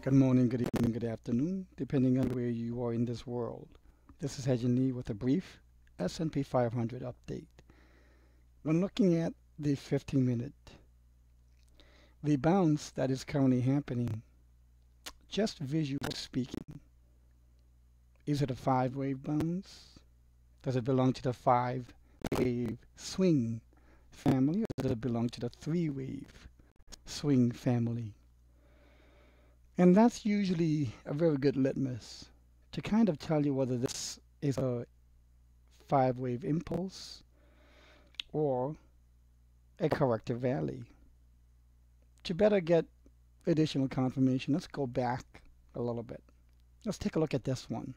Good morning, good evening, good afternoon, depending on where you are in this world. This is Hejin Lee with a brief S&P 500 update. When looking at the 15-minute, the bounce that is currently happening, just visually speaking, is it a five-wave bounce? Does it belong to the five-wave swing family, or does it belong to the three-wave swing family? And that's usually a very good litmus to kind of tell you whether this is a five-wave impulse or a corrective rally. To better get additional confirmation, let's go back a little bit. Let's take a look at this one.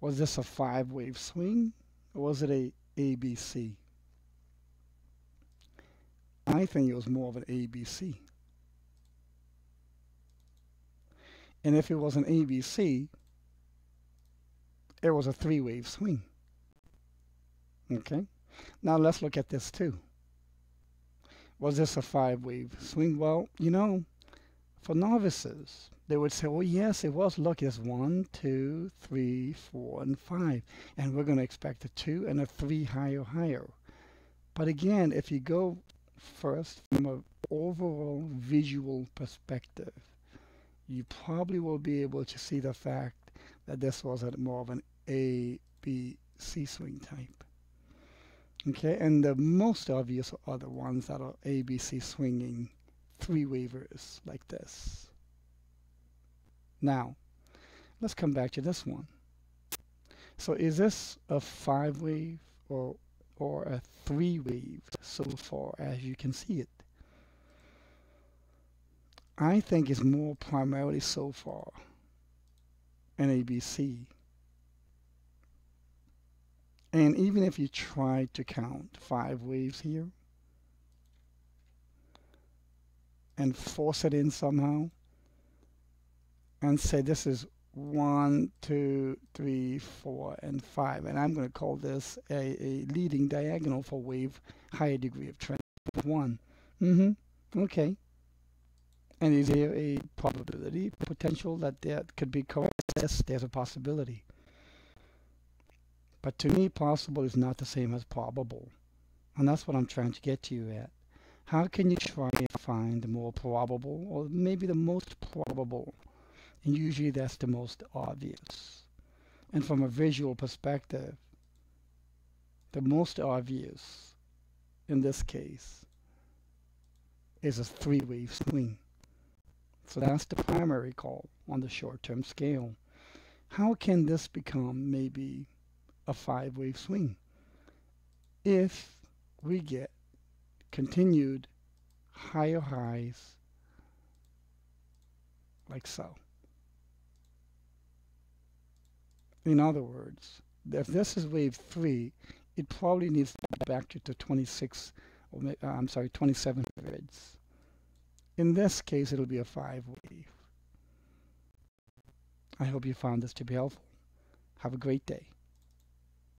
Was this a five-wave swing or was it a ABC? I think it was more of an ABC. And if it was an ABC, it was a three-wave swing. Okay? Now let's look at this too. Was this a five-wave swing? Well, for novices, they would say, oh yes, it was. Look, it's 1, 2, 3, 4, and 5. And we're going to expect a 2 and a 3 higher. But again, if you go first from an overall visual perspective, you probably will be able to see the fact that this was more of an A, B, C swing type. Okay, and the most obvious are the ones that are A, B, C swinging three wavers like this. Now, let's come back to this one. So is this a five wave or a three wave so far as you can see it? I think it's more primarily so far an ABC. And even if you try to count five waves here and force it in somehow and say this is 1, 2, 3, 4, and 5, and I'm going to call this a leading diagonal for wave higher degree of trend 1. Okay. And is there a probability, potential that could be correct? Yes, there's a possibility. But to me, possible is not the same as probable. And that's what I'm trying to get to you at. How can you try and find the more probable, or maybe the most probable? And usually that's the most obvious. And from a visual perspective, the most obvious in this case is a three-wave swing. So that's the primary call on the short-term scale. How can this become maybe a five-wave swing? If we get continued higher highs like so. In other words, if this is wave 3, it probably needs to go back to 26, or I'm sorry, 27 grids. In this case, it'll be a five wave. I hope you found this to be helpful. Have a great day.